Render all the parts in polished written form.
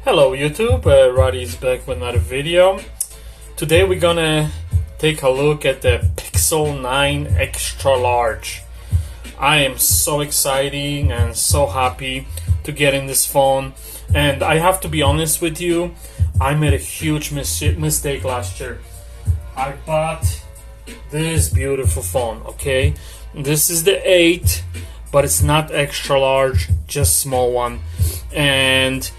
Hello YouTube, Radi is back with another video. Today we're gonna take a look at the Pixel 9 Extra Large. I am so excited and so happy to get in this phone, and I have to be honest with you, I made a huge mistake last year. I bought this beautiful phone, okay? This is the 8, but it's not extra large, just small one. And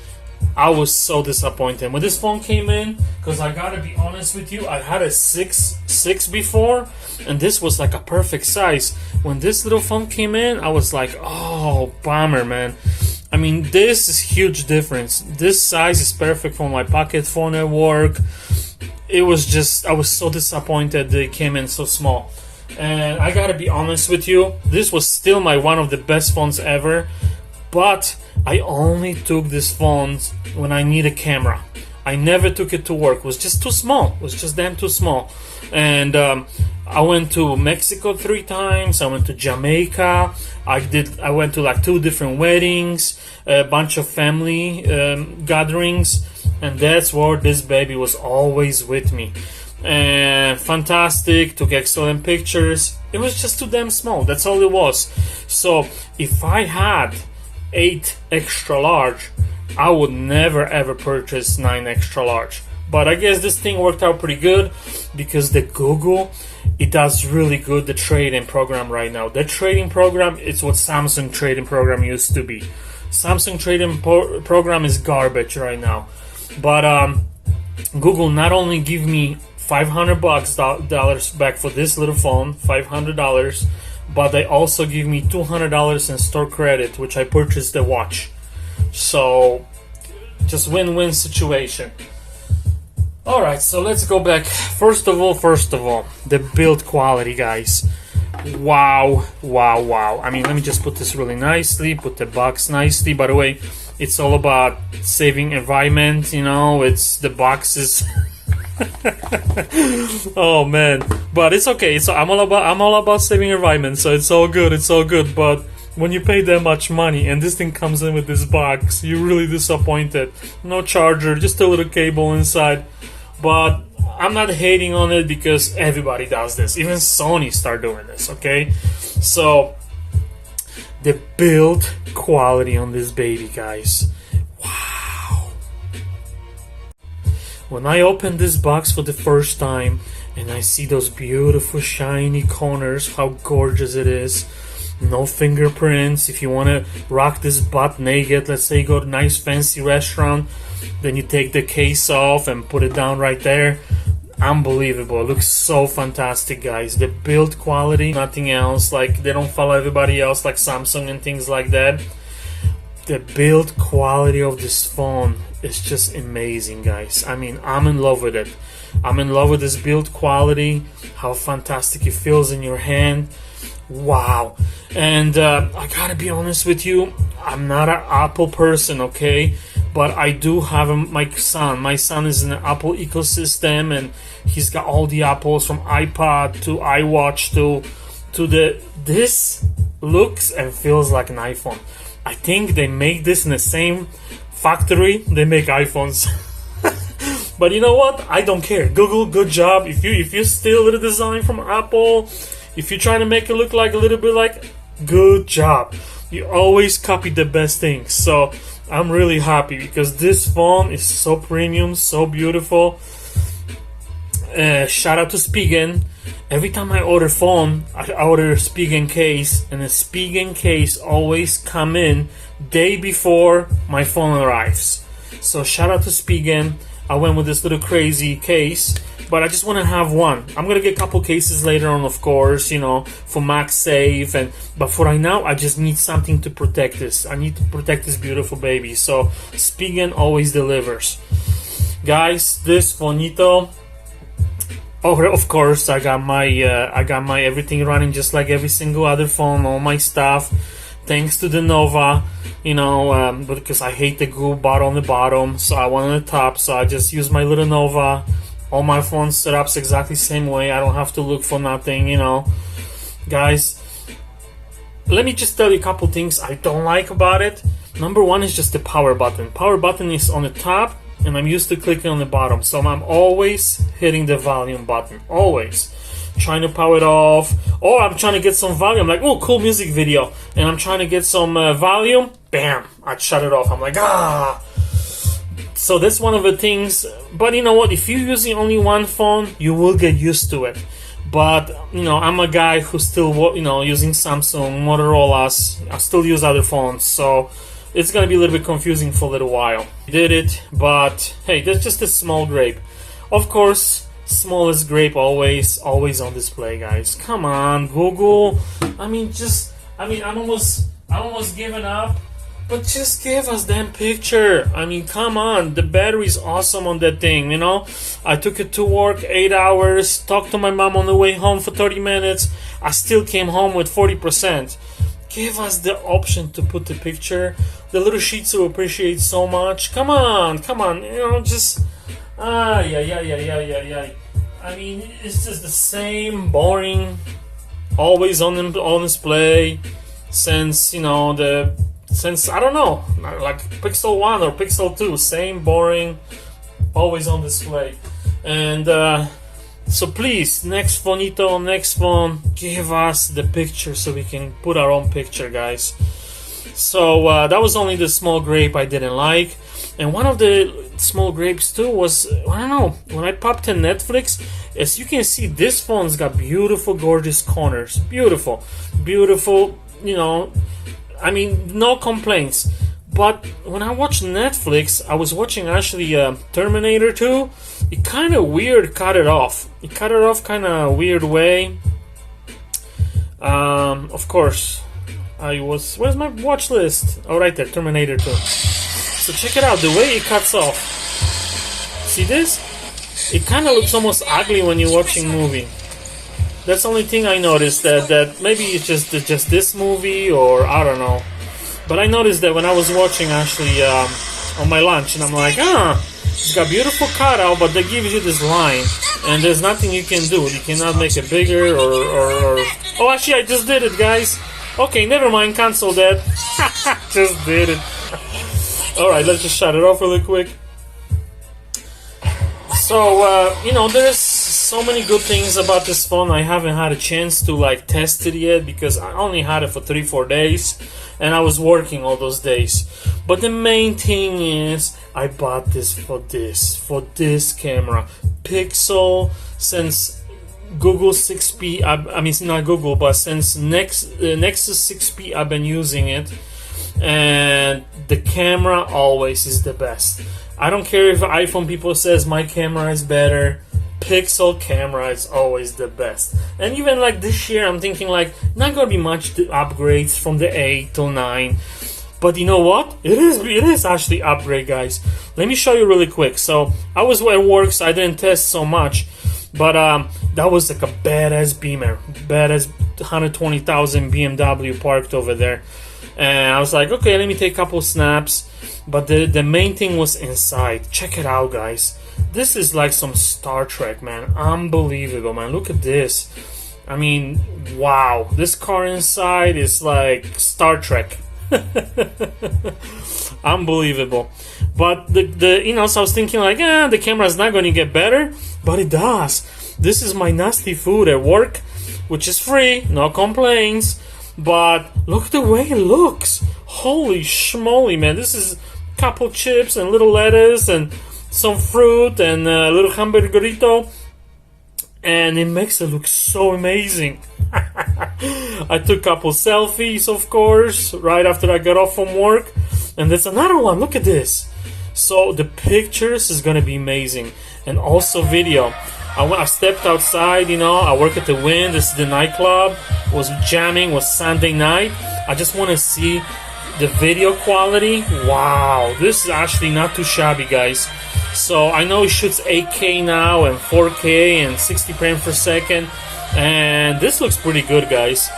I was so disappointed when this phone came in, because I gotta be honest with you, I had a 6 before, and this was like a perfect size. When this little phone came in, I was like, oh, bummer, man. I mean, this is huge difference. This size is perfect for my pocket phone at work. It was just, I was so disappointed that it came in so small. And I gotta be honest with you, this was still one of the best phones ever, but I only took this phone when I need a camera. I never took it to work. It was just too small. It was just damn too small. And I went to Mexico 3 times. I went to Jamaica. I went to like 2 different weddings, a bunch of family gatherings, and that's where this baby was always with me. And fantastic, took excellent pictures. It was just too damn small. That's all it was. So if I had 8 extra large, I would never ever purchase 9 extra large. But I guess this thing worked out pretty good, because the Google, it does really good, the trading program right now. The trading program, it's what Samsung trading program used to be. Samsung trading program is garbage right now. But Google not only give me $500 back for this little phone, $500, but they also give me $200 in store credit, which I purchased the watch. So just win-win situation. Alright, so let's go back. First of all, the build quality, guys. Wow. I mean, let me just put this really nicely, put the box nicely. By the way, it's all about saving environment, you know, it's the boxes. Oh man, but it's okay. So I'm all about saving environment, so it's all good. But when you pay that much money and this thing comes in with this box, you're really disappointed. No charger, just a little cable inside. But I'm not hating on it, because everybody does this. Even Sony start doing this, okay? So the build quality on this baby, guys. When I open this box for the first time and I see those beautiful shiny corners, how gorgeous it is. No fingerprints. If you want to rock this butt naked, let's say you go to a nice fancy restaurant, then you take the case off and put it down right there. Unbelievable. It looks so fantastic, guys. The build quality, nothing else. Like, they don't follow everybody else like Samsung and things like that. The build quality of this phone is just amazing, guys. I mean, I'm in love with it. I'm in love with this build quality, how fantastic it feels in your hand. Wow. And I gotta be honest with you, I'm not an Apple person, okay? But I do have my son. My son is in the Apple ecosystem, and he's got all the Apples, from iPod to iWatch to this looks and feels like an iPhone. I think they make this in the same factory they make iPhones. But you know what? I don't care. Google, good job. If you steal the design from Apple, if you're trying to make it look like a little bit like, good job. You always copy the best things. So I'm really happy, because this phone is so premium, so beautiful. Shout out to Spigen. Every time I order phone, I order Spigen case, and the Spigen case always come in day before my phone arrives. So shout out to Spigen. I went with this little crazy case, but I just want to have one. I'm gonna get a couple cases later on, of course, you know, for MagSafe, but for right now, I just need something to protect this. I need to protect this beautiful baby. So Spigen always delivers, guys. This phonito. Oh, of course, I got my everything running just like every single other phone, all my stuff, thanks to the Nova, you know, because I hate the Google bar on the bottom, so I want on the top, so I just use my little Nova. All my phone setups exactly the same way. I don't have to look for nothing, you know. Guys, let me just tell you a couple things I don't like about it. Number one is just the power button. Power button is on the top, and I'm used to clicking on the bottom, so I'm always hitting the volume button, always trying to power it off. Or I'm trying to get some volume, like, oh, cool music video, and I'm trying to get some volume, bam, I shut it off. I'm like, ah. So that's one of the things. But you know what, if you're using only one phone, you will get used to it. But you know, I'm a guy who's still, you know, using Samsung, Motorola's. I still use other phones, so it's gonna be a little bit confusing for a little while. Did it, but hey, that's just a small grape. Of course, smallest grape always on display, guys. Come on, Google. I'm almost giving up, but just give us that picture. I mean, come on, the battery's awesome on that thing, you know. I took it to work 8 hours, talked to my mom on the way home for 30 minutes. I still came home with 40%. Give us the option to put the picture. The little Shih Tzu appreciates so much. Come on, you know, just yeah. I mean, it's just the same boring, always on display since, you know, since I don't know, like Pixel 1 or Pixel 2, same boring, always on display. And so please, next phone, give us the picture so we can put our own picture, guys. So that was only the small grape I didn't like. And one of the small grapes too was, I don't know, when I popped in Netflix, as you can see, this phone's got beautiful, gorgeous corners. Beautiful, you know, I mean, no complaints. But when I watched Netflix, I was watching actually Terminator 2. It kind of weird cut it off. It cut it off kind of weird way. Of course, where's my watch list? Oh, right there, Terminator 2. So check it out, the way it cuts off. See this? It kind of looks almost ugly when you're watching movie. That's the only thing I noticed, that maybe it's just this movie, or I don't know. But I noticed that when I was watching actually on my lunch, and I'm like, it's got beautiful cutout, but they give you this line, and there's nothing you can do. You cannot make it bigger or oh, actually, I just did it, guys. Okay, never mind, cancel that. Just did it. Alright, let's just shut it off really quick. So, you know, there's so many good things about this phone. I haven't had a chance to like test it yet because I only had it for 3-4 days and I was working all those days. But the main thing is I bought this for this camera. Pixel, since Google 6P, I mean not Google, but since Nexus 6P I've been using it, and the camera always is the best. I don't care if iPhone people says my camera is better. Pixel camera is always the best. And even like this year, I'm thinking like not gonna be much upgrades from the 8 till 9. But you know what? It is actually upgrade, guys. Let me show you really quick. So I was at work, so I didn't test so much. But that was like a badass Beamer, badass 120,000 BMW parked over there. And I was like, okay, let me take a couple snaps. But the main thing was inside. Check it out, guys. This is like some Star Trek, man. Unbelievable, man. Look at this. I mean, wow. This car inside is like Star Trek. Unbelievable. But the you know, so I was thinking like, the camera's not going to get better, but it does. This is my nasty food at work, which is free, no complaints. But look the way it looks. Holy schmoly, man. This is a couple chips and little lettuce and some fruit and a little hamburgerito, and it makes it look so amazing. I took a couple selfies, of course, right after I got off from work, and there's another one. Look at this. So the pictures is gonna be amazing, and also video. I stepped outside, you know, I work at the Wind. This is the nightclub. Was jamming, was Sunday night. I just want to see the video quality. Wow, this is actually not too shabby, guys. So I know it shoots 8K now and 4K and 60 frames per second, and this looks pretty good, guys.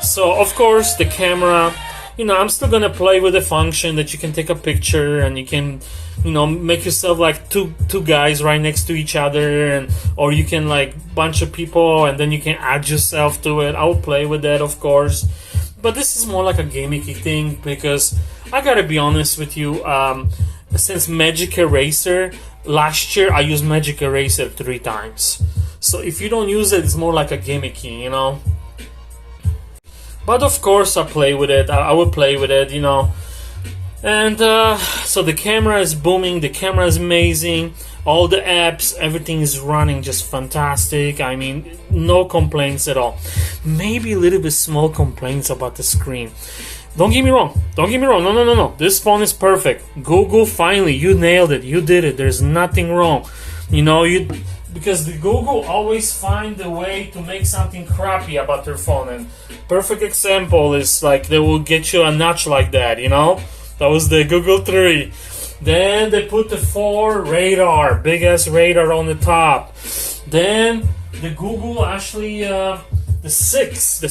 So of course the camera, you know, I'm still gonna play with the function that you can take a picture and you can, you know, make yourself like two guys right next to each other, and or you can like bunch of people and then you can add yourself to it. I'll play with that, of course. But this is more like a gimmicky thing because I gotta be honest with you, since Magic Eraser, last year I used Magic Eraser 3 times. So if you don't use it, it's more like a gimmicky, you know. But of course I play with it, I will play with it, you know. And so the camera is booming, the camera is amazing, all the apps, everything is running just fantastic. I mean, no complaints at all. Maybe a little bit small complaints about the screen. Don't get me wrong, no. This phone is perfect. Google, finally, you nailed it, you did it, there's nothing wrong. You know, because the Google always find a way to make something crappy about their phone. And perfect example is like they will get you a notch like that, you know? That was the Google 3. Then they put the 4 radar, big ass radar on the top. Then the Google actually, the 6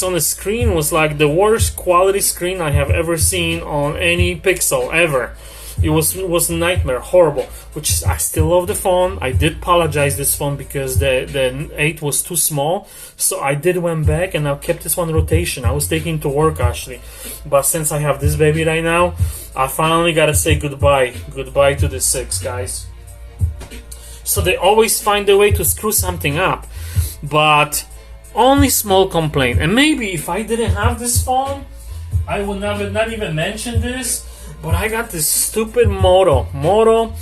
on the screen was like the worst quality screen I have ever seen on any Pixel ever. It was a nightmare, horrible. Which I still love the phone. I did apologize this phone because the 8 was too small. So I did went back and I kept this one rotation. I was taking to work actually. But since I have this baby right now, I finally gotta say goodbye. Goodbye to the 6, guys. So they always find a way to screw something up. But only small complaint. And maybe if I didn't have this phone, I would not even mention this. But I got this stupid Moto Razr.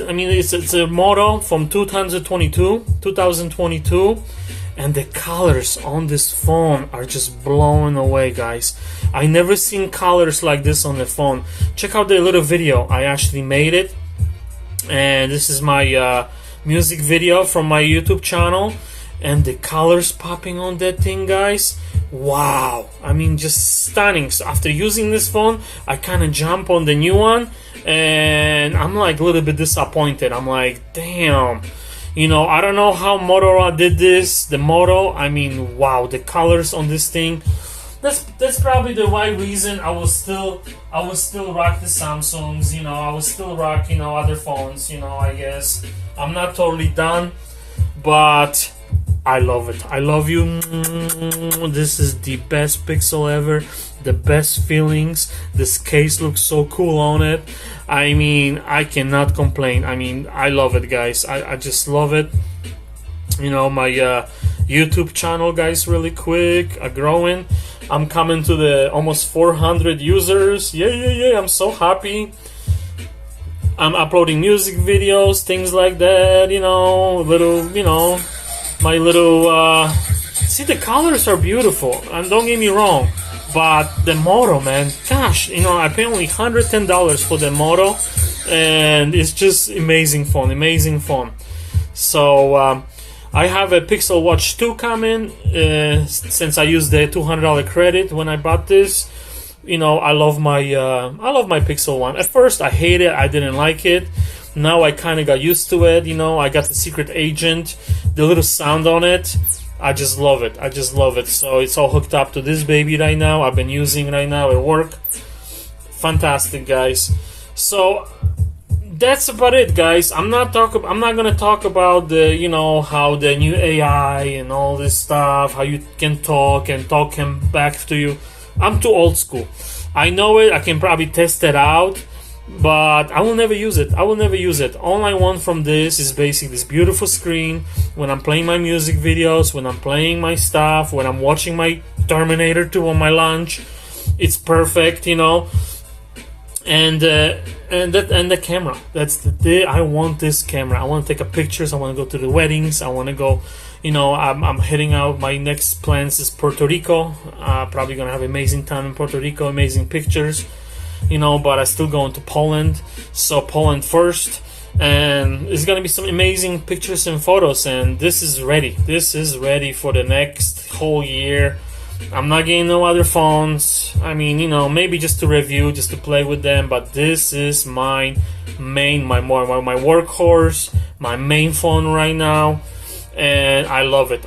I mean, it's a Moto from 2022, and the colors on this phone are just blowing away, guys. I never seen colors like this on the phone. Check out the little video. I actually made it, and this is my music video from my YouTube channel. And the colors popping on that thing, guys, wow, I mean, just stunning. So after using this phone, I kind of jump on the new one, and I'm like a little bit disappointed. I'm like, damn, you know, I don't know how Motorola did this. The Moto, I mean, wow, the colors on this thing. That's probably the why reason I will still rock the Samsungs, you know. I will still rock, you know, other phones, you know. I guess I'm not totally done, but I love it. I love you. This is the best Pixel ever. The best feelings. This case looks so cool on it. I mean, I cannot complain. I mean, I love it, guys. I just love it. You know, my YouTube channel, guys, really quick, growing. I'm coming to the almost 400 users. Yeah. I'm so happy. I'm uploading music videos, things like that. You know, my little see, the colors are beautiful, and don't get me wrong, but the Moto, man, gosh, you know, I pay only $110 for the Moto, and it's just amazing phone. So I have a Pixel Watch 2 coming, since I used the $200 credit when I bought this. You know, I love my Pixel One. At first I hated it, I didn't like it. Now I kind of got used to it, you know. I got the secret agent, the little sound on it. I just love it. So it's all hooked up to this baby right now. I've been using right now at work. Fantastic, guys. So that's about it, guys. I'm not gonna talk about the, you know, how the new AI and all this stuff, how you can talk and talk him back to you. I'm too old school. I know it. I can probably test it out, but I will never use it. All I want from this is basically this beautiful screen when I'm playing my music videos, when I'm playing my stuff, when I'm watching my Terminator 2 on my lunch. It's perfect, you know. And the camera. That's the day I want this camera. I want to take pictures. I want to go to the weddings. I want to go. You know, I'm heading out. My next plans is Puerto Rico. Probably gonna have amazing time in Puerto Rico, amazing pictures. You know, but I still going to Poland. So Poland first, and it's gonna be some amazing pictures and photos. And this is ready. This is ready for the next whole year. I'm not getting no other phones. I mean, you know, maybe just to review, just to play with them. But this is my workhorse, my main phone right now. And I love it,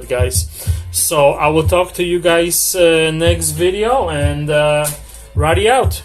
guys. So I will talk to you guys next video, and Radi out.